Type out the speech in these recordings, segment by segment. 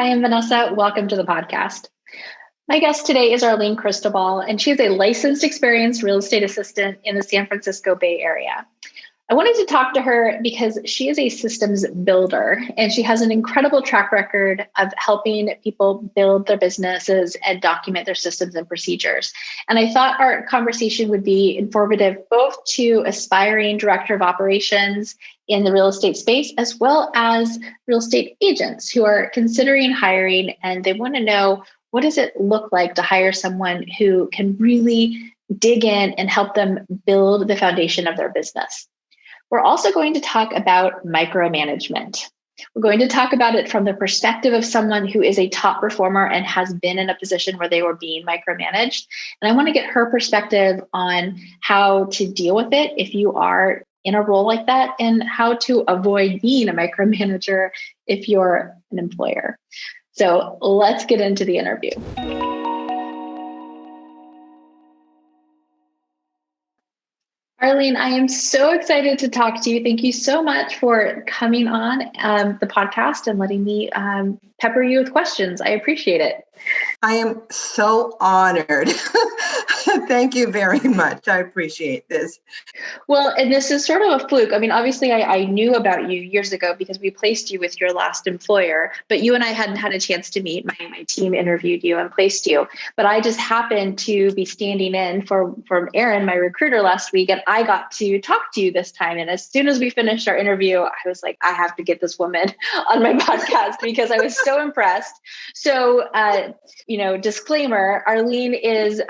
Hi, I'm Vanessa. Welcome to the podcast. My guest today is Arlene Cristobal, and she is a licensed, experienced real estate assistant in the San Francisco Bay Area. I wanted to talk to her because she is a systems builder, and she has an incredible track record of helping people build their businesses and document their systems and procedures. And I thought our conversation would be informative both to aspiring director of operations in the real estate space, as well as real estate agents who are considering hiring, and they want to know, what does it look like to hire someone who can really dig in and help them build the foundation of their business? We're also going to talk about micromanagement. We're going to talk about it from the perspective of someone who is a top performer and has been in a position where they were being micromanaged. And I want to get her perspective on how to deal with it if you are in a role like that, and how to avoid being a micromanager if you're an employer. So let's get into the interview. Arlene, I am so excited to talk to you. Thank you so much for coming on the podcast and letting me pepper you with questions. I appreciate it. I am so honored. Thank you very much. I appreciate this. Well, and this is sort of a fluke. I mean, obviously, I knew about you years ago because we placed you with your last employer, but you and I hadn't had a chance to meet. My team interviewed you and placed you. But I just happened to be standing in for Aaron, my recruiter, last week, and I got to talk to you this time. And as soon as we finished our interview, I was like, I have to get this woman on my podcast because I was so impressed. So, disclaimer, Arlene is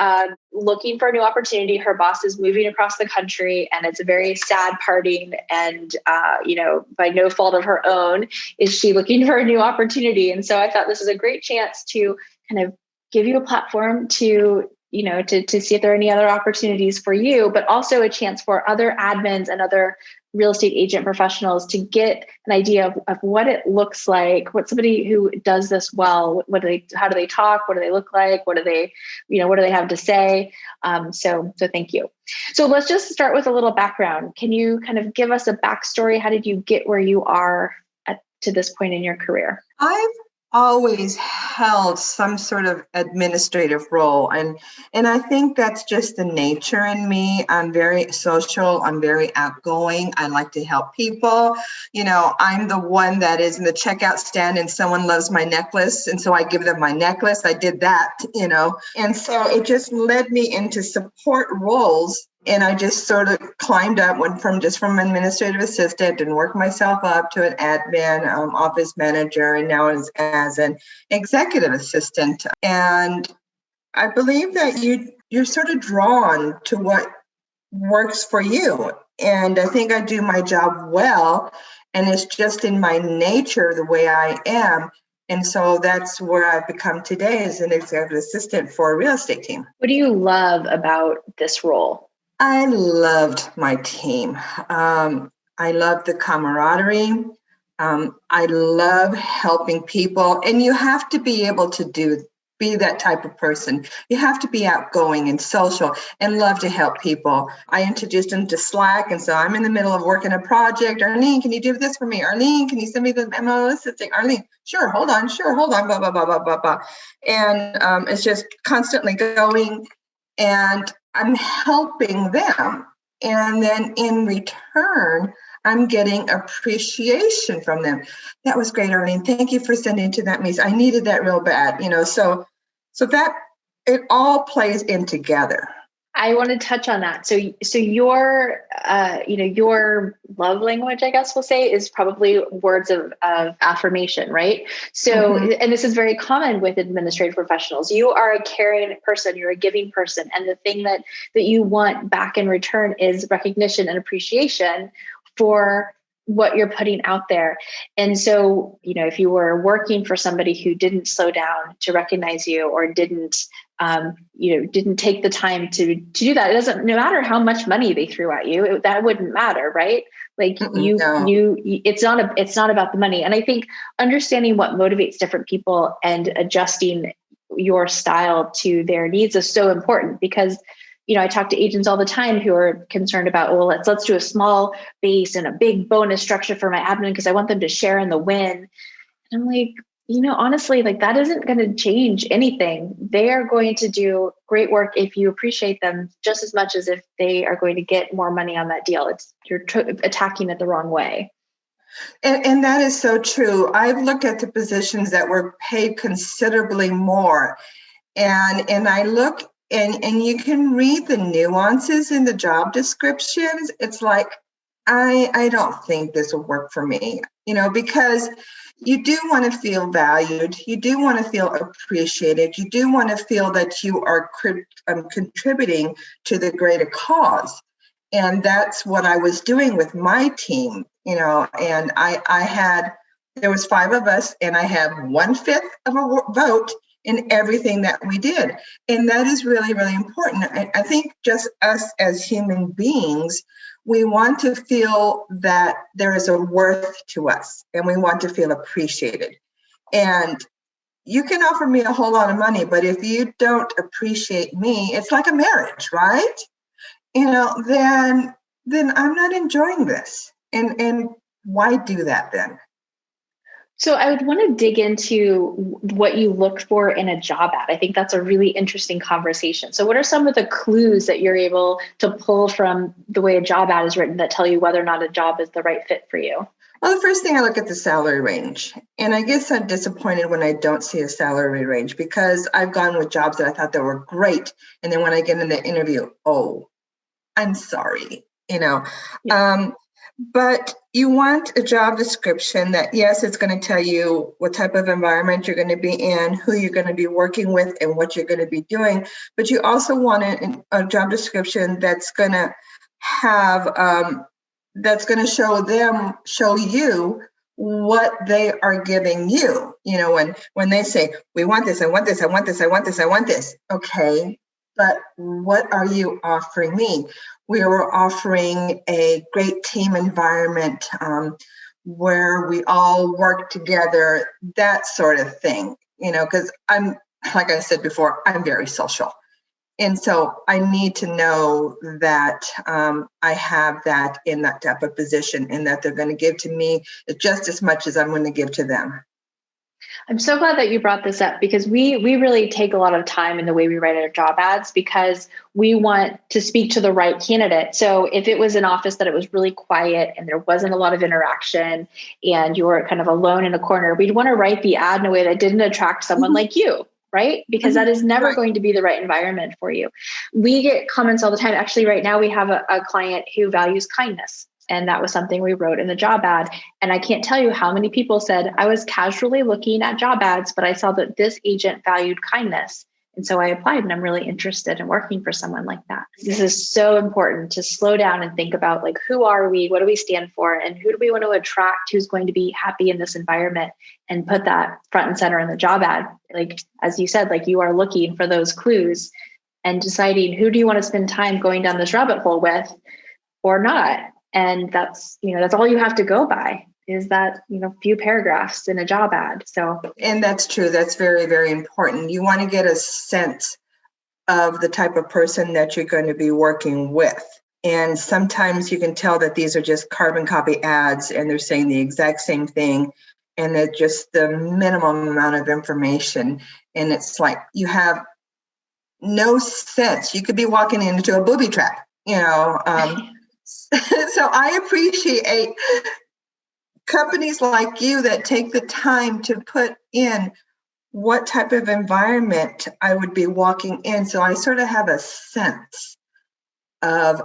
looking for a new opportunity. Her boss is moving across the country, and it's a very sad parting. And, by no fault of her own, is she looking for a new opportunity. And so I thought this is a great chance to kind of give you a platform to see if there are any other opportunities for you, but also a chance for other admins and other real estate agent professionals to get an idea of what it looks like, what somebody who does this well, how do they talk? What do they look like? What do they have to say? So thank you. So let's just start with a little background. Can you kind of give us a backstory? How did you get where you are to this point in your career? I've always held some sort of administrative role. And I think that's just the nature in me. I'm very social. I'm very outgoing. I like to help people. I'm the one that is in the checkout stand and someone loves my necklace. And so I give them my necklace. I did that, and so it just led me into support roles. And I just sort of climbed up, went from administrative assistant and worked myself up to an admin, office manager, and now as an executive assistant. And I believe that you're sort of drawn to what works for you. And I think I do my job well, and it's just in my nature the way I am. And so that's where I've become today as an executive assistant for a real estate team. What do you love about this role? I loved my team. I love the camaraderie. I love helping people. And you have to be able to be that type of person. You have to be outgoing and social and love to help people. I introduced them to Slack. And so I'm in the middle of working a project. Arlene, can you do this for me? Arlene, can you send me the MLS? Arlene, sure, hold on, blah, blah, blah, blah, blah, blah. And it's just constantly going. And I'm helping them. And then in return, I'm getting appreciation from them. That was great, Arlene. Thank you for sending to that meeting. I needed that real bad, so that it all plays in together. I want to touch on that. So your, your love language, I guess we'll say, is probably words of affirmation, right? So, And this is very common with administrative professionals. You are a caring person, you're a giving person. And the thing that you want back in return is recognition and appreciation for what you're putting out there. And so, if you were working for somebody who didn't slow down to recognize you, or didn't take the time to do that, no matter how much money they threw at you, that wouldn't matter, right? Like it's not about the money. And I think understanding what motivates different people and adjusting your style to their needs is so important, because I talk to agents all the time who are concerned about, well, let's do a small base and a big bonus structure for my admin because I want them to share in the win. And I'm like, honestly, like that isn't going to change anything. They are going to do great work if you appreciate them just as much as if they are going to get more money on that deal. You're attacking it the wrong way. And that is so true. I've looked at the positions that were paid considerably more, and I look and you can read the nuances in the job descriptions. It's like, I don't think this will work for me, because you do want to feel valued. You do want to feel appreciated. You do want to feel that you are contributing to the greater cause. And that's what I was doing with my team, and there was 5 of us, and I had 1/5 of a vote in everything that we did. And that is really, really important. I think just us as human beings, we want to feel that there is a worth to us, and we want to feel appreciated. And you can offer me a whole lot of money, but if you don't appreciate me, it's like a marriage, right? Then I'm not enjoying this. And why do that then? So I would want to dig into what you look for in a job ad. I think that's a really interesting conversation. So what are some of the clues that you're able to pull from the way a job ad is written that tell you whether or not a job is the right fit for you? Well, the first thing, I look at the salary range. And I guess I'm disappointed when I don't see a salary range, because I've gone with jobs that I thought that were great. And then when I get in the interview, oh, I'm sorry, Yeah. But you want a job description that, yes, it's going to tell you what type of environment you're going to be in, who you're going to be working with, and what you're going to be doing. But you also want a job description that's going to have, that's going to show you what they are giving you. When they say, we want this, I want this, I want this, I want this, I want this. Okay, but what are you offering me? We were offering a great team environment where we all work together, that sort of thing, because I'm, like I said before, I'm very social. And so I need to know that I have that in that type of position, and that they're going to give to me just as much as I'm going to give to them. I'm so glad that you brought this up, because we really take a lot of time in the way we write our job ads, because we want to speak to the right candidate. So if it was an office that it was really quiet and there wasn't a lot of interaction and you were kind of alone in a corner, we'd want to write the ad in a way that didn't attract someone like you, right? Because that is never going to be the right environment for you. We get comments all the time. Actually, right now we have a client who values kindness. And that was something we wrote in the job ad. And I can't tell you how many people said, I was casually looking at job ads, but I saw that this agent valued kindness. And so I applied, and I'm really interested in working for someone like that. This is so important to slow down and think about, like, who are we? What do we stand for? And who do we want to attract? Who's going to be happy in this environment? And put that front and center in the job ad. Like, as you said, like, you are looking for those clues and deciding who do you want to spend time going down this rabbit hole with or not. And that's all you have to go by, is that, few paragraphs in a job ad. So, and that's true. That's very, very important. You want to get a sense of the type of person that you're going to be working with. And sometimes you can tell that these are just carbon copy ads, and they're saying the exact same thing, and they're just the minimum amount of information. And it's like, you have no sense. You could be walking into a booby trap, So I appreciate companies like you that take the time to put in what type of environment I would be walking in. So I sort of have a sense of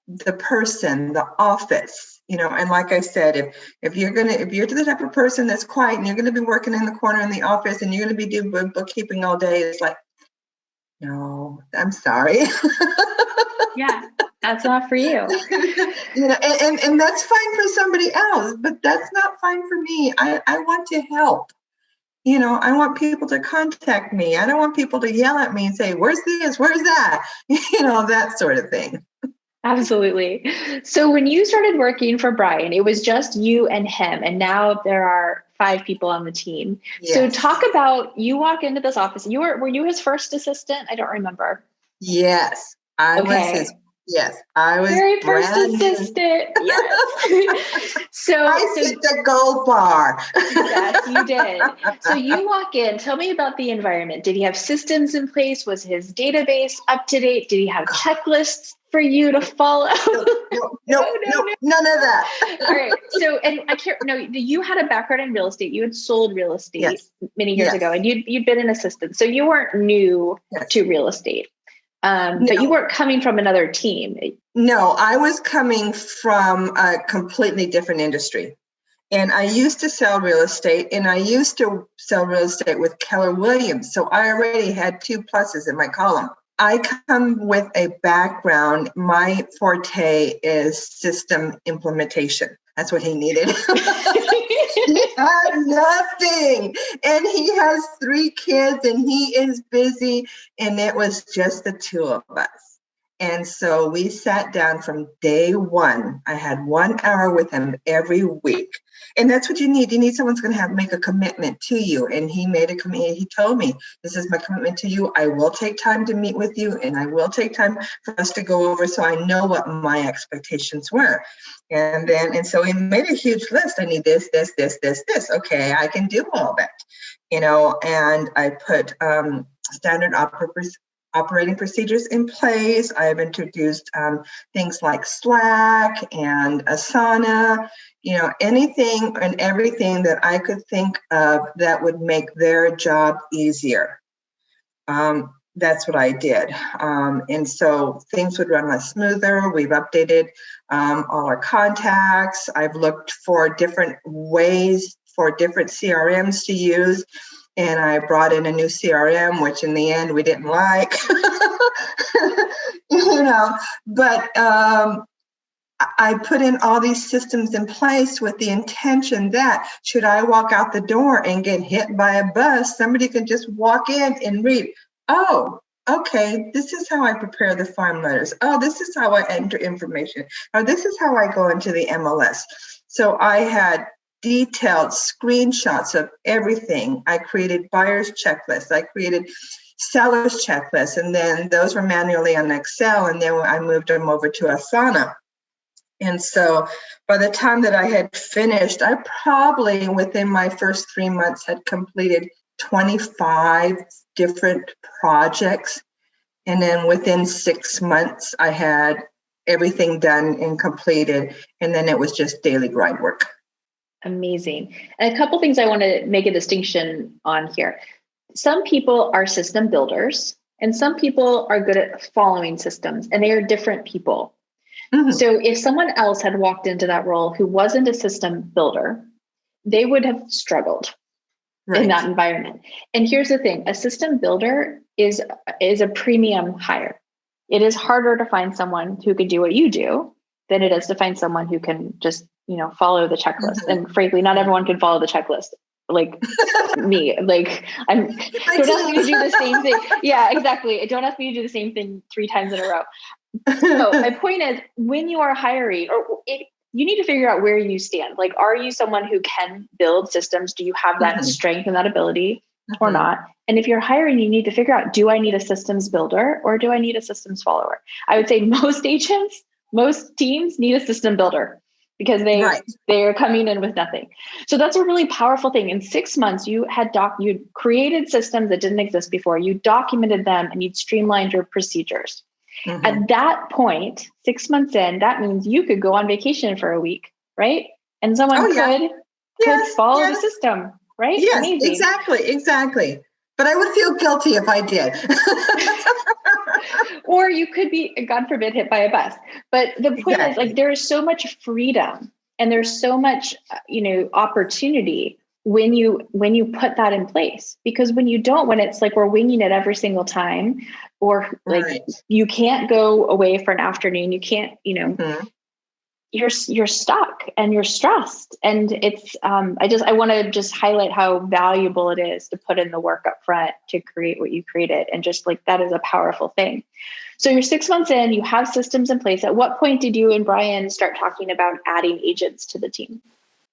the person, the office, and like I said, if you're the type of person that's quiet and you're going to be working in the corner in the office and you're going to be doing bookkeeping all day, it's like, no, I'm sorry. Yeah, that's not for you. And that's fine for somebody else, but that's not fine for me. I want to help. I want people to contact me. I don't want people to yell at me and say, where's this? Where's that? That sort of thing. Absolutely. So when you started working for Brian, it was just you and him, and now there are 5 people on the team. Yes. So talk about, you walk into this office. Were you his first assistant? I don't remember. Yes, I was his Yes, I was Very first brand new. assistant. Yes. I set the gold bar. Yes, you did. So you walk in, tell me about the environment. Did he have systems in place? Was his database up to date? Did he have checklists for you to follow? No, none of that. All right. So, and I can't, no, you had a background in real estate. You had sold real estate many years ago, and you'd been an assistant. So you weren't new to real estate. But you weren't coming from another team. No, I was coming from a completely different industry. And I used to sell real estate, and I used to sell real estate with Keller Williams. So I already had 2 pluses in my column. I come with a background. My forte is system implementation. That's what he needed. He had nothing. And he has 3 kids, and he is busy. And it was just the 2 of us. And so we sat down from day one. I had 1 hour with him every week. And that's what you need. You need someone's going to make a commitment to you. And he made a commitment. He told me, this is my commitment to you. I will take time to meet with you, and I will take time for us to go over so I know what my expectations were. And so he made a huge list. I need this. Okay, I can do all that, and I put standard operating procedures in place. I've introduced things like Slack and Asana, anything and everything that I could think of that would make their job easier. That's what I did. And so things would run much smoother. We've updated all our contacts. I've looked for different ways for different CRMs to use. And I brought in a new CRM, which in the end we didn't like, but I put in all these systems in place with the intention that should I walk out the door and get hit by a bus, somebody can just walk in and read, oh, okay, this is how I prepare the farm letters. Oh, this is how I enter information. Or this is how I go into the MLS. So I had detailed screenshots of everything. I created buyer's checklists. I created seller's checklists. And then those were manually on Excel. And then I moved them over to Asana. And so by the time that I had finished, I probably within my first 3 months had completed 25 different projects. And then within 6 months, I had everything done and completed. And then it was just daily grind work. Amazing. And a couple things I want to make a distinction on here. Some people are system builders, and some people are good at following systems, and they are different people. Mm-hmm. So if someone else had walked into that role who wasn't a system builder, they would have struggled in that environment. And here's the thing, a system builder is a premium hire. It is harder to find someone who could do what you do than it is to find someone who can just, follow the checklist. Mm-hmm. And frankly, not everyone can follow the checklist. Like me, like don't ask me to do the same thing. Yeah, exactly. Don't ask me to do the same thing 3 times in a row. So my point is, when you are hiring, you need to figure out where you stand. Like, are you someone who can build systems? Do you have that strength and that ability or not? And if you're hiring, you need to figure out, do I need a systems builder or do I need a systems follower? I would say most agents, most teams need a system builder because they're coming in with nothing. So that's a really powerful thing. In 6 months, you created systems that didn't exist before. You documented them and you'd streamlined your procedures. Mm-hmm. At that point, 6 months in, that means you could go on vacation for a week, right? And someone could follow the system, right? Yes, amazing. Exactly. But I would feel guilty if I did. Or you could be, God forbid, hit by a bus. But the point is, like, there is so much freedom and there's so much, opportunity when you put that in place. Because when you don't, when it's like we're winging it every single time, or like you can't go away for an afternoon, you can't, you're stuck and you're stressed. And it's, I want to just highlight how valuable it is to put in the work up front to create what you created. And just like, that is a powerful thing. So you're 6 months in, you have systems in place. At what point did you and Brian start talking about adding agents to the team?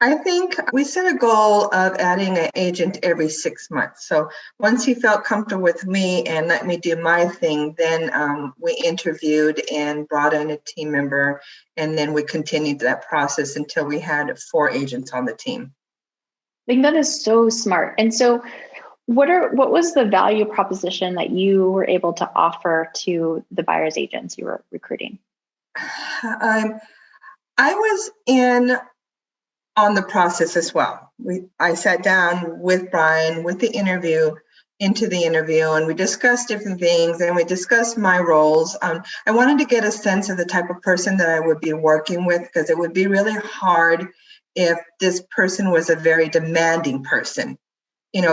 I think we set a goal of adding an agent every 6 months. So once he felt comfortable with me and let me do my thing, then we interviewed and brought in a team member, and then we continued that process until we had 4 agents on the team. I think that is so smart. And so what was the value proposition that you were able to offer to the buyer's agents you were recruiting? I was in on the process as well. I sat down with Brian with the interview, and we discussed different things, and we discussed my roles. I wanted to get a sense of the type of person that I would be working with, because it would be really hard if this person was a very demanding person,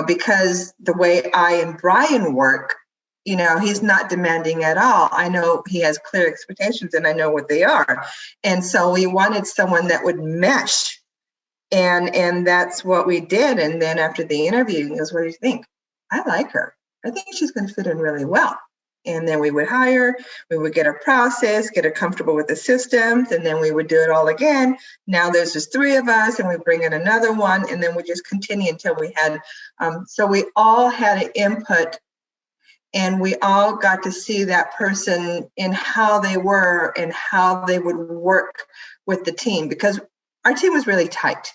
because the way I and Brian work, he's not demanding at all. I know he has clear expectations and I know what they are. And so we wanted someone that would mesh. And that's what we did. And then after the interview, he goes, "What do you think?" "I like her. I think she's going to fit in really well." And then we would hire, we would get her process, get her comfortable with the systems, and then we would do it all again. Now there's just 3 of us, and we bring in another one, and then we just continue until we had, so we all had an input, and we all got to see that person in how they were and how they would work with the team, because our team was really tight.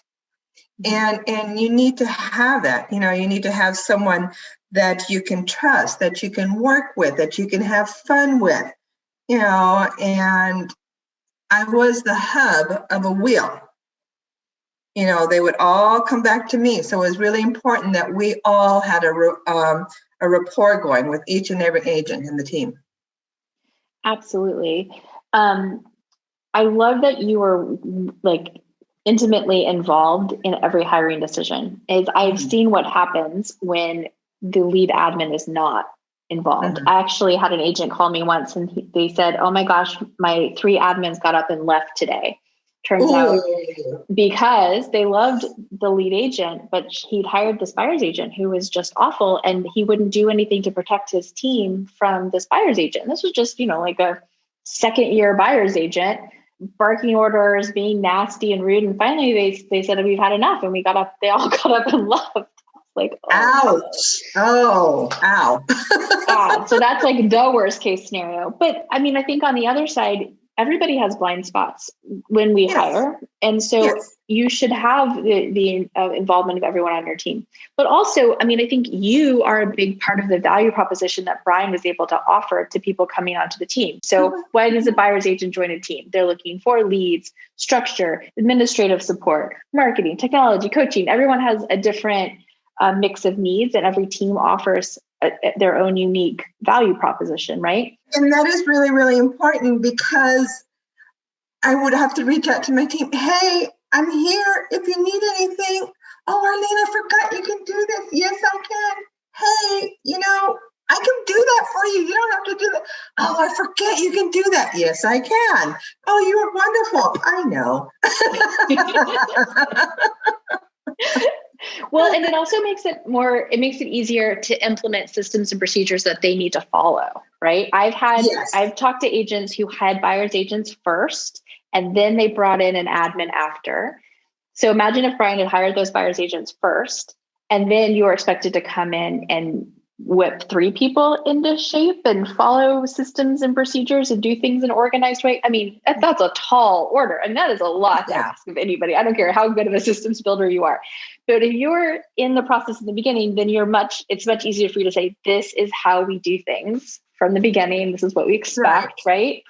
And you need to have that, you need to have someone that you can trust, that you can work with, that you can have fun with, and I was the hub of a wheel. They would all come back to me. So it was really important that we all had a rapport going with each and every agent in the team. Absolutely. I love that you were intimately involved in every hiring decision. I've seen what happens when the lead admin is not involved. I actually had an agent call me once, and they said, "Oh my gosh, my 3 admins got up and left today." Turns out because they loved the lead agent, but he'd hired this buyer's agent who was just awful, and he wouldn't do anything to protect his team from this buyer's agent. And this was just, like a second-year buyer's agent, barking orders, being nasty and rude. And finally they said, "We've had enough." And they all got up and left. Ouch. Oh, ow. So that's the worst case scenario. But I think on the other side, everybody has blind spots when we hire. And so you should have the involvement of everyone on your team. But also, I think you are a big part of the value proposition that Brian was able to offer to people coming onto the team. So why does a buyer's agent join a team? They're looking for leads, structure, administrative support, marketing, technology, coaching. Everyone has a different mix of needs, and every team offers their own unique value proposition, right? And that is really, really important, because I would have to reach out to my team. "Hey, I'm here if you need anything." "Oh, Arlene, I forgot you can do this." "Yes, I can." "Hey, I can do that for you. You don't have to do that." "Oh, I forget you can do that." "Yes, I can." "Oh, you are wonderful." "I know." Well, and it also makes it easier to implement systems and procedures that they need to follow, right? I've talked to agents who had buyer's agents first, and then they brought in an admin after. So imagine if Brian had hired those buyer's agents first, and then you were expected to come in and whip 3 people into shape and follow systems and procedures and do things in an organized way. That's a tall order, and that is a lot to ask of anybody. I don't care how good of a systems builder you are. But if you're in the process in the beginning, then it's much easier for you to say, "This is how we do things from the beginning. This is what we expect," right?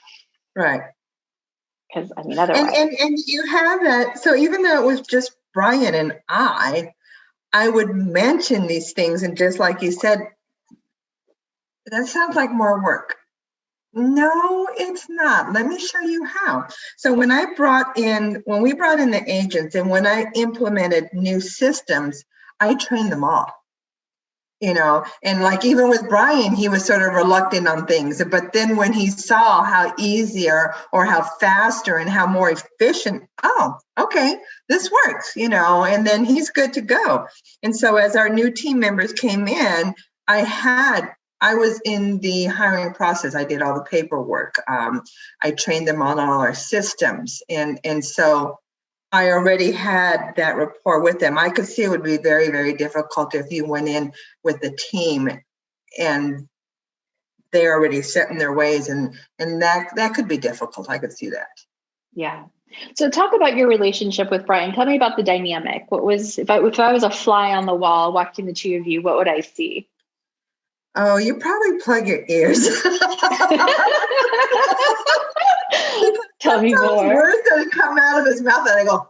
Right. Because otherwise. And you have that. So even though it was just Brian and I would mention these things, and just like you said, that sounds like more work. No, it's not. Let me show you how. So when we brought in the agents, and when I implemented new systems, I trained them all. And even with Brian, he was sort of reluctant on things. But then when he saw how easier or how faster and how more efficient, "Oh, okay, this works, and then he's good to go." And so as our new team members came in, I was in the hiring process. I did all the paperwork. I trained them on all our systems. And so I already had that rapport with them. I could see it would be very, very difficult if you went in with the team and they're already set in their ways, and that could be difficult. I could see that. Yeah. So talk about your relationship with Brian. Tell me about the dynamic. What was, if I was a fly on the wall watching the two of you, what would I see? Oh, you probably plug your ears. Tell me more. Words that come out of his mouth, and I go,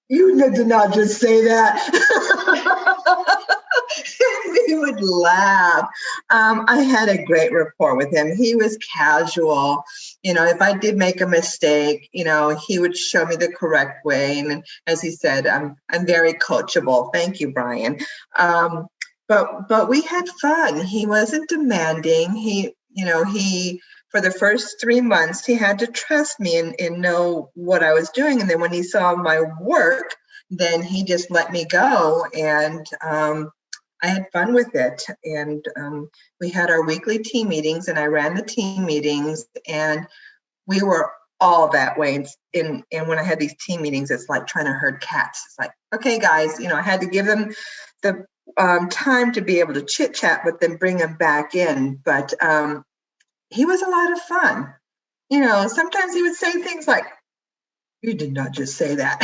"You did not just say that." He would laugh. I had a great rapport with him. He was casual. If I did make a mistake, he would show me the correct way. And as he said, I'm very coachable. Thank you, Brian. But we had fun. He wasn't demanding. He for the first 3 months, he had to trust me and know what I was doing. And then when he saw my work, then he just let me go. And I had fun with it. And we had our weekly team meetings, and I ran the team meetings, and we were all that way. And when I had these team meetings, it's like trying to herd cats. It's like, okay, guys, I had to give them the time to be able to chit chat, but then bring them back in. But he was a lot of fun. Sometimes he would say things like, "You did not just say that."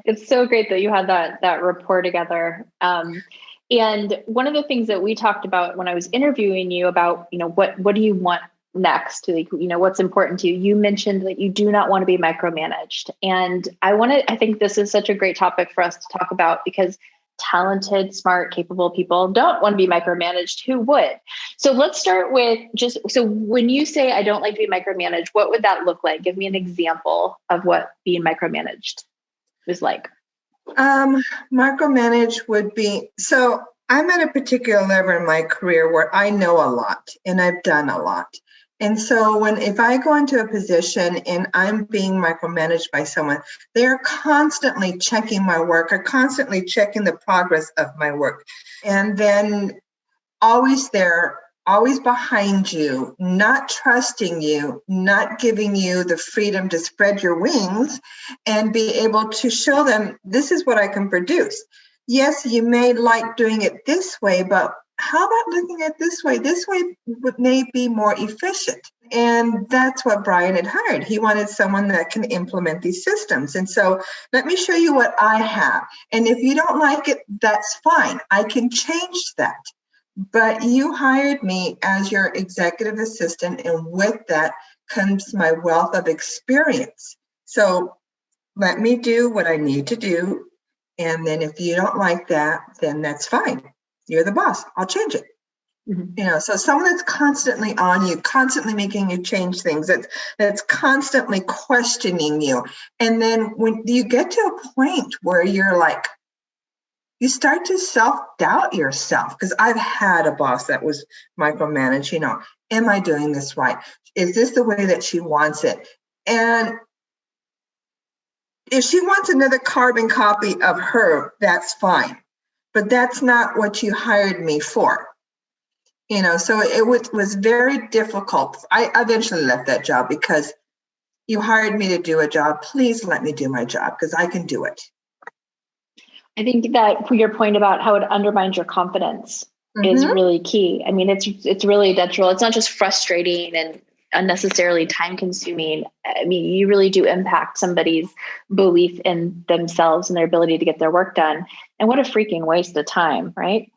It's so great that you had that rapport together. And one of the things that we talked about when I was interviewing you about, what do you want next? Like, what's important to you? You mentioned that you do not want to be micromanaged. And I think this is such a great topic for us to talk about, because talented, smart, capable people don't want to be micromanaged. Who would? So let's start with so when you say I don't like to be micromanaged, what would that look like? Give me an example of what being micromanaged is like. Micromanage would be, so I'm at a particular level in my career where I know a lot and I've done a lot. And so if I go into a position and I'm being micromanaged by someone, they're constantly checking my work, or constantly checking the progress of my work. And then always there, always behind you, not trusting you, not giving you the freedom to spread your wings and be able to show them, this is what I can produce. Yes, you may like doing it this way, but how about looking at this way? This way may be more efficient. And that's what Brian had hired. He wanted someone that can implement these systems. And so let me show you what I have. And if you don't like it, that's fine. I can change that. But you hired me as your executive assistant, and with that comes my wealth of experience. So let me do what I need to do. And then if you don't like that, then that's fine. You're the boss. I'll change it. Mm-hmm. So someone that's constantly on you, constantly making you change things, that's constantly questioning you. And then when you get to a point where you're like, you start to self-doubt yourself, because I've had a boss that was micromanaged, am I doing this right? Is this the way that she wants it? And if she wants another carbon copy of her, that's fine. But that's not what you hired me for. So it was very difficult. I eventually left that job because you hired me to do a job. Please let me do my job, because I can do it. I think that your point about how it undermines your confidence is really key. I mean, it's really detrimental. It's not just frustrating and unnecessarily time consuming. I mean, you really do impact somebody's belief in themselves and their ability to get their work done. And what a freaking waste of time, right?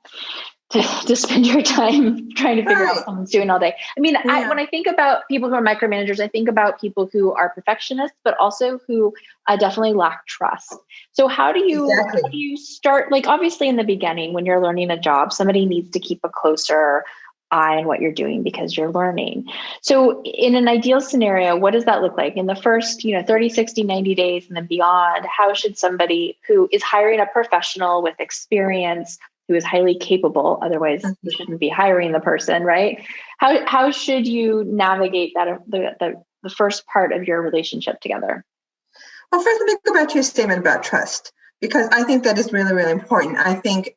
To spend your time trying to figure out what someone's doing all day. I mean, when I think about people who are micromanagers, I think about people who are perfectionists, but also who definitely lack trust. So how do you start? Like, obviously in the beginning, when you're learning a job, somebody needs to keep a closer eye on what you're doing because you're learning. So in an ideal scenario, what does that look like? In the first, 30, 60, 90 days and then beyond, how should somebody who is hiring a professional with experience, who is highly capable, otherwise you shouldn't be hiring the person, right? How should you navigate that, the first part of your relationship together? Well, first, let me go back to your statement about trust, because I think that is really, really important. I think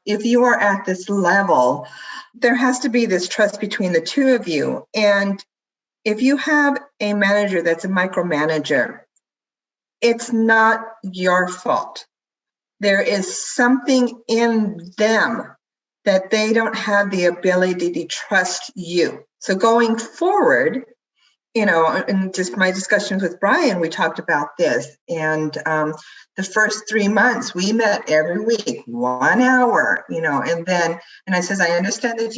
if you are at this level, there has to be this trust between the two of you. And if you have a manager that's a micromanager, it's not your fault. There is something in them that they don't have the ability to trust you. So going forward, in just my discussions with Brian, we talked about this. And the first 3 months, we met every week, 1 hour, and I says, I understand that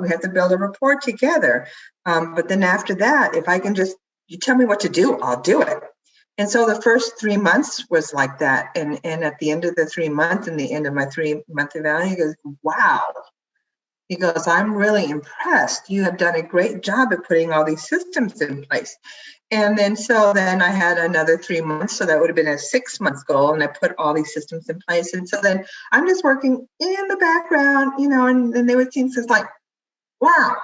we have to build a rapport together. But then after that, if I can you tell me what to do, I'll do it. And so the first 3 months was like that. And at the end of the 3 months and the end of my 3-month evaluation, he goes, wow. He goes, I'm really impressed. You have done a great job of putting all these systems in place. And then I had another 3 months. So that would have been a 6-month goal. And I put all these systems in place. And so then I'm just working in the background, and then they would see things like, wow,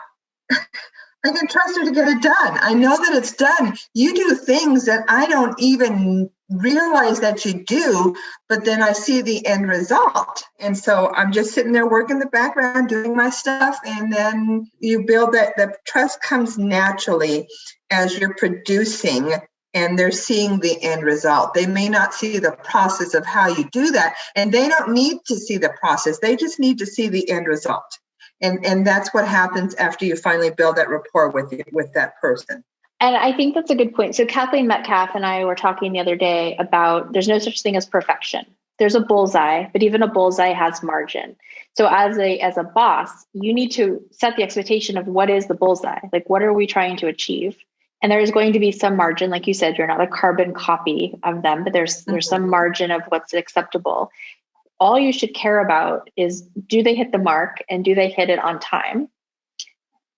I can trust her to get it done. I know that it's done. You do things that I don't even realize that you do, but then I see the end result. And so I'm just sitting there working in the background, doing my stuff. And then you build that, the trust comes naturally as you're producing and they're seeing the end result. They may not see the process of how you do that. And they don't need to see the process. They just need to see the end result. And that's what happens after you finally build that rapport with that person. And I think that's a good point. So Kathleen Metcalf and I were talking the other day about there's no such thing as perfection. There's a bullseye, but even a bullseye has margin. So as a boss, you need to set the expectation of what is the bullseye? Like, what are we trying to achieve? And there is going to be some margin. Like you said, you're not a carbon copy of them, but there's some margin of what's acceptable. All you should care about is, do they hit the mark and do they hit it on time?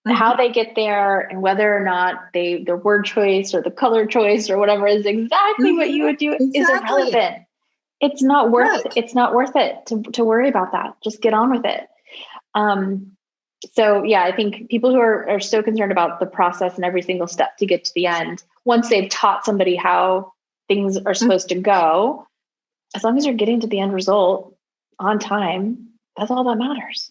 Mm-hmm. How they get there and whether or not their word choice or the color choice or whatever is exactly what you would do is irrelevant. It's not worth it to worry about that. Just get on with it. So yeah, I think people who are so concerned about the process and every single step to get to the end, once they've taught somebody how things are supposed to go, as long as you're getting to the end result on time, that's all that matters.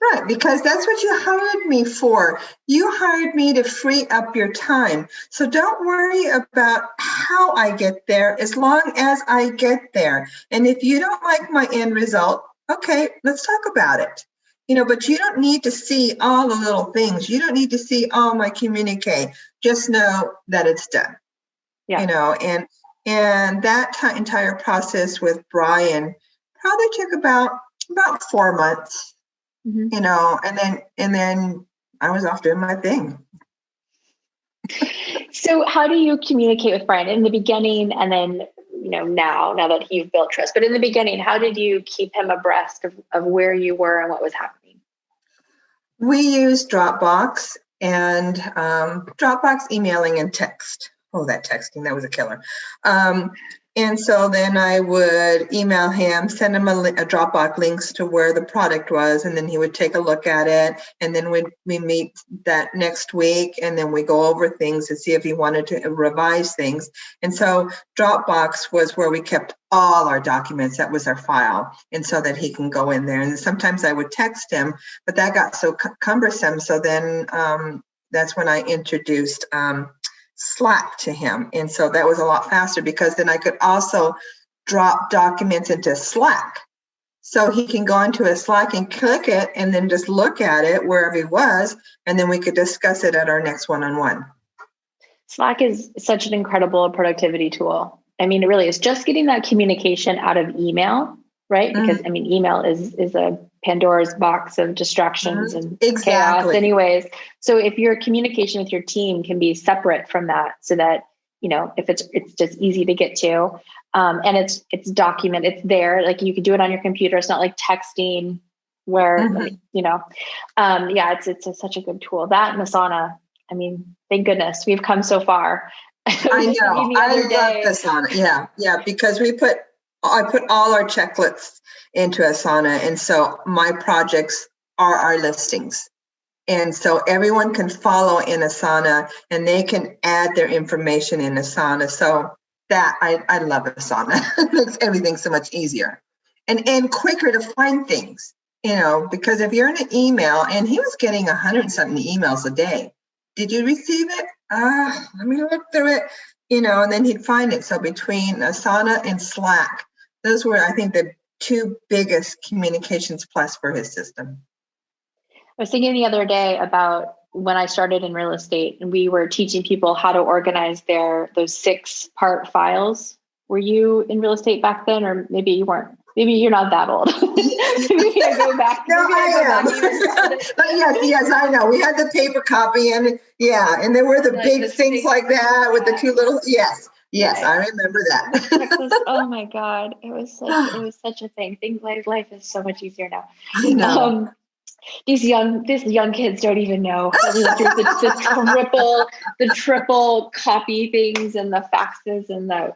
Right, because that's what you hired me for. You hired me to free up your time. So don't worry about how I get there as long as I get there. And if you don't like my end result, okay, let's talk about it. But you don't need to see all the little things. You don't need to see all my communique. Just know that it's done. Yeah. And that entire process with Brian probably took about 4 months, and then I was off doing my thing. So how do you communicate with Brian in the beginning and then, now that you've built trust, but in the beginning, how did you keep him abreast of where you were and what was happening? We used Dropbox and Dropbox emailing and text. Oh, that texting, that was a killer. And so then I would email him, send him a Dropbox links to where the product was, and then he would take a look at it. And then we meet that next week, and then we go over things to see if he wanted to revise things. And so Dropbox was where we kept all our documents. That was our file. And so that he can go in there. And sometimes I would text him, but that got so cumbersome. So then that's when I introduced Slack to him. And so that was a lot faster because then I could also drop documents into Slack. So he can go into a Slack and click it and then just look at it wherever he was. And then we could discuss it at our next one-on-one. Slack is such an incredible productivity tool. I mean, it really is. Just getting that communication out of email, right? Because email is a Pandora's box of distractions and chaos anyways. So if your communication with your team can be separate from that so that, if it's just easy to get to, and it's documented, it's there, like you could do it on your computer. It's not like texting where, it's such a good tool. That and Asana, I mean, thank goodness we've come so far. I know. I love Asana. Yeah. Because I put all our checklists into Asana. And so my projects are our listings. And so everyone can follow in Asana and they can add their information in Asana. So that I love Asana. It makes everything so much easier and quicker to find things, because if you're in an email, and he was getting 100 something emails a day. did you receive it? Let me look through it, and then he'd find it. So between Asana and Slack, those were, I think, the two biggest communications plus for his system. I was thinking the other day about when I started in real estate and we were teaching people how to organize those 6-part files. Were you in real estate back then, or maybe you weren't? Maybe you're not that old. Maybe I go back. No, I am. Yes, I know. We had the paper copy, and there were the big things like that with the two little. Yes, right. I remember that. Oh my God, it was such a thing. Life is so much easier now. I know. These young kids don't even know the triple copy things and the faxes and the,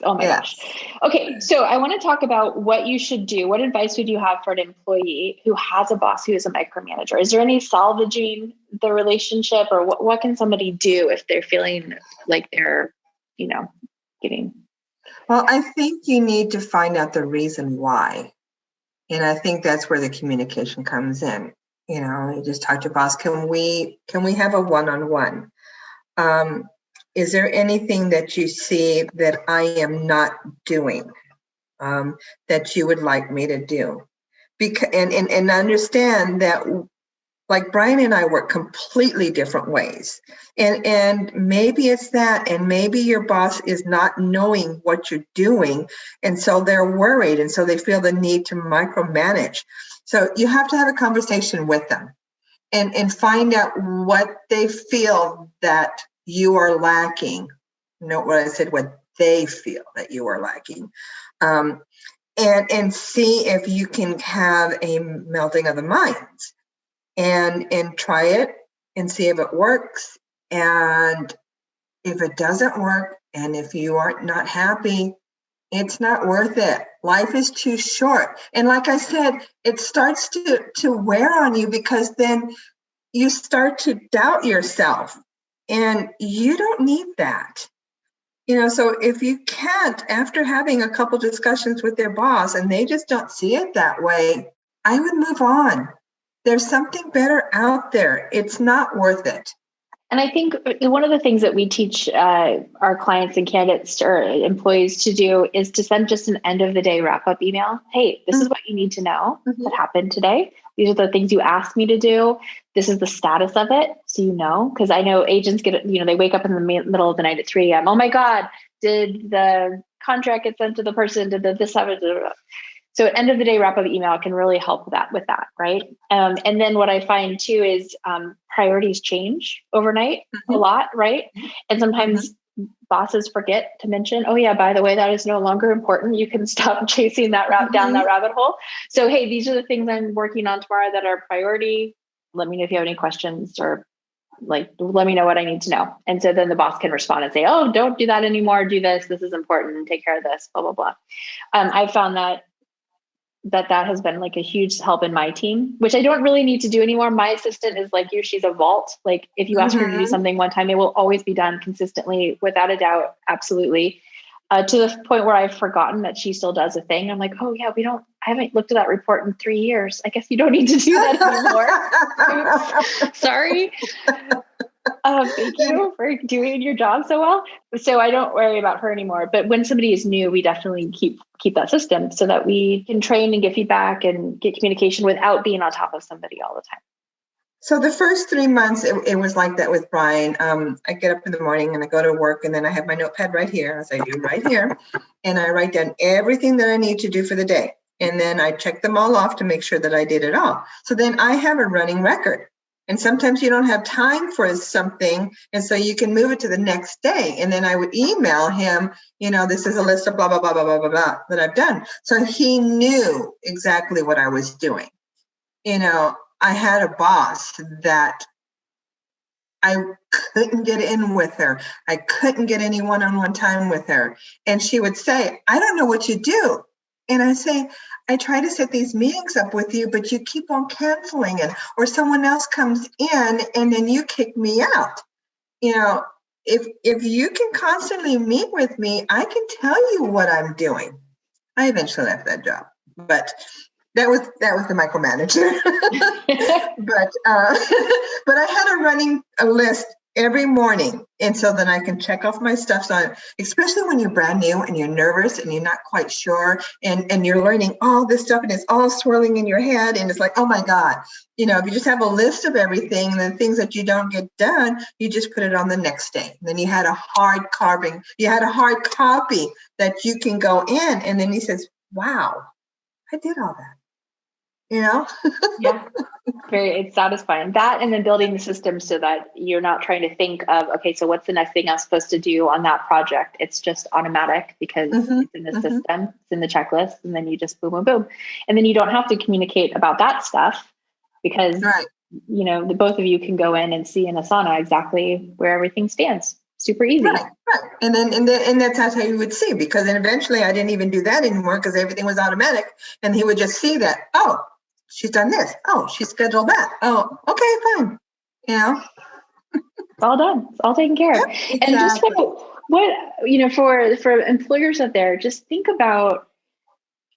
oh my gosh. Okay. So I want to talk about what you should do. What advice would you have for an employee who has a boss who is a micromanager? Is there any salvaging the relationship, or what can somebody do if they're feeling like they're, getting? Well, I think you need to find out the reason why. And I think that's where the communication comes in. You just talk to your boss. Can we have a one-on-one? Is there anything that you see that I am not doing that you would like me to do? Because and understand that, like Brian and I work completely different ways. And maybe it's that, and maybe your boss is not knowing what you're doing. And so they're worried. And so they feel the need to micromanage. So you have to have a conversation with them and find out what they feel that you are lacking. Note what I said, what they feel that you are lacking. And see if you can have a melding of the minds. And try it and see if it works. And if it doesn't work, and if you are not happy, it's not worth it. Life is too short. And like I said, it starts to wear on you, because then you start to doubt yourself, and you don't need that. So if you can't, after having a couple discussions with their boss and they just don't see it that way, I would move on. There's something better out there. It's not worth it. And I think one of the things that we teach our clients and candidates or employees to do is to send just an end of the day wrap-up email. Hey, this is what you need to know that happened today. These are the things you asked me to do. This is the status of it. So because I know agents get, they wake up in the middle of the night at 3 a.m. Oh my God, did the contract get sent to the person? Did this happen? So end of the day wrap-up email can really help with that, right? And then what I find too is priorities change overnight a lot, right? And sometimes bosses forget to mention, oh yeah, by the way, that is no longer important. You can stop chasing that down that rabbit hole. So hey, these are the things I'm working on tomorrow that are priority. Let me know if you have any questions, or let me know what I need to know. And so then the boss can respond and say, oh, don't do that anymore. Do this. This is important. Take care of this, blah, blah, blah. I've found that has been like a huge help in my team, which I don't really need to do anymore. My assistant is like you, she's a vault. Like if you ask her to do something one time, it will always be done consistently, without a doubt. Absolutely. To the point where I've forgotten that she still does a thing. I'm like, oh yeah, I haven't looked at that report in 3 years. I guess you don't need to do that anymore. Sorry. Thank you for doing your job so well. So I don't worry about her anymore. But when somebody is new, we definitely keep that system so that we can train and get feedback and get communication without being on top of somebody all the time. So the first 3 months, it was like that with Brian. I get up in the morning and I go to work, and then I have my notepad right here, as I do right here, and I write down everything that I need to do for the day. And then I check them all off to make sure that I did it all. So then I have a running record. And sometimes you don't have time for something, and so you can move it to the next day. And then I would email him, this is a list of blah, blah, blah, blah, blah, blah, blah that I've done. So he knew exactly what I was doing. I had a boss that I couldn't get in with her. I couldn't get any one-on-one time with her. And she would say, I don't know what you do. And I say, I try to set these meetings up with you, but you keep on canceling it, or someone else comes in and then you kick me out. If you can constantly meet with me, I can tell you what I'm doing. I eventually left that job, but That was the micromanager. but but I had a list every morning, and so then I can check off my stuff. So especially when you're brand new and you're nervous and you're not quite sure, and you're learning all this stuff and it's all swirling in your head, and it's like, oh my God, if you just have a list of everything and the things that you don't get done, you just put it on the next day. And then you had a hard copy that you can go in, and then he says, wow, I did all that. Yeah, it's satisfying. That, and then building the system so that you're not trying to think of, okay, so what's the next thing I'm supposed to do on that project? It's just automatic because it's in the system, it's in the checklist, and then you just boom, boom, boom. And then you don't have to communicate about that stuff because, the both of you can go in and see in Asana exactly where everything stands. Super easy. Right. And that's how you would see, because then eventually I didn't even do that anymore because everything was automatic, and he would just see that, oh, she's done this. Oh, she scheduled that. Oh, okay, fine. It's all done. It's all taken care of. Exactly. And just for employers out there, just think about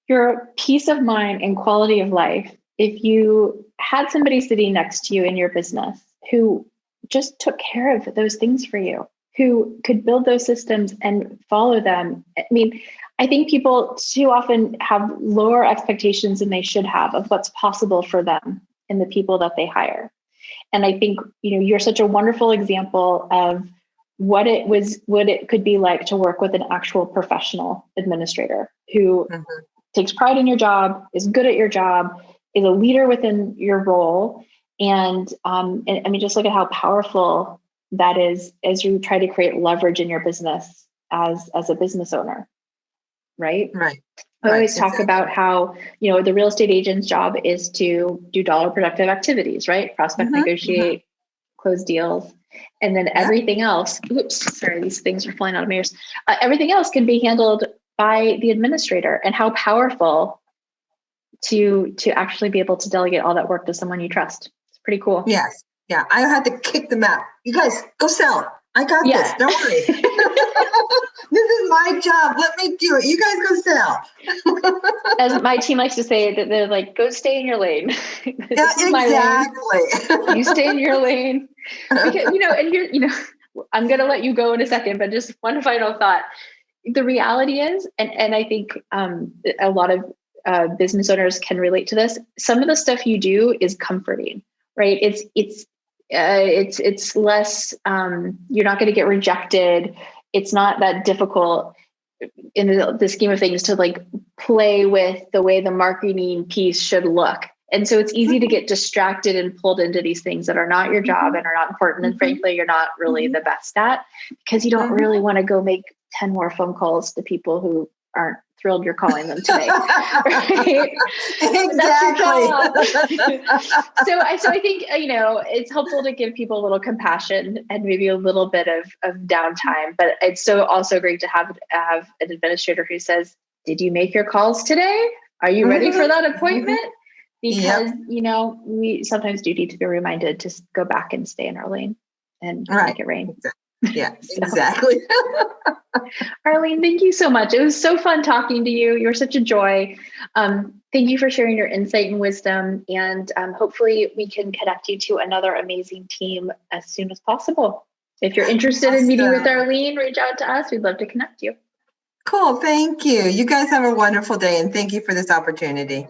your peace of mind and quality of life. If you had somebody sitting next to you in your business who just took care of those things for you, who could build those systems and follow them. I mean, I think people too often have lower expectations than they should have of what's possible for them and the people that they hire. And I think, you're such a wonderful example of what it could be like to work with an actual professional administrator who takes pride in your job, is good at your job, is a leader within your role. And I mean, just look at how powerful that is as you try to create leverage in your business as a business owner. Right. I always talk about how, the real estate agent's job is to do dollar productive activities, right? Prospect, negotiate, close deals. And then everything else, these things are flying out of my ears. Everything else can be handled by the administrator, and how powerful to actually be able to delegate all that work to someone you trust. It's pretty cool. Yes. Yeah. I had to kick them out. You guys go sell. I got this. Don't worry. This is my job. Let me do it. You guys go sell. As my team likes to say, that they're like, go stay in your lane. Yeah, exactly. You stay in your lane. Because, and you're, I'm going to let you go in a second, but just one final thought. The reality is, and I think a lot of business owners can relate to this. Some of the stuff you do is comforting, right? It's less, you're not going to get rejected. It's not that difficult in the scheme of things to like play with the way the marketing piece should look. And so it's easy to get distracted and pulled into these things that are not your job and are not important. And frankly, you're not really the best at, because you don't really want to go make 10 more phone calls to people who aren't thrilled you're calling them today. Right? Exactly. That's your job. So I think, it's helpful to give people a little compassion and maybe a little bit of downtime, but it's so also great to have an administrator who says, did you make your calls today? Are you ready for that appointment? Because, we sometimes do need to be reminded to go back and stay in our lane and make it rain. Yeah, exactly. Arlene, thank you so much. It was so fun talking to you. You're such a joy. Thank you for sharing your insight and wisdom. And hopefully we can connect you to another amazing team as soon as possible. If you're interested in meeting with Arlene, reach out to us. We'd love to connect you. Cool. Thank you. You guys have a wonderful day, and thank you for this opportunity.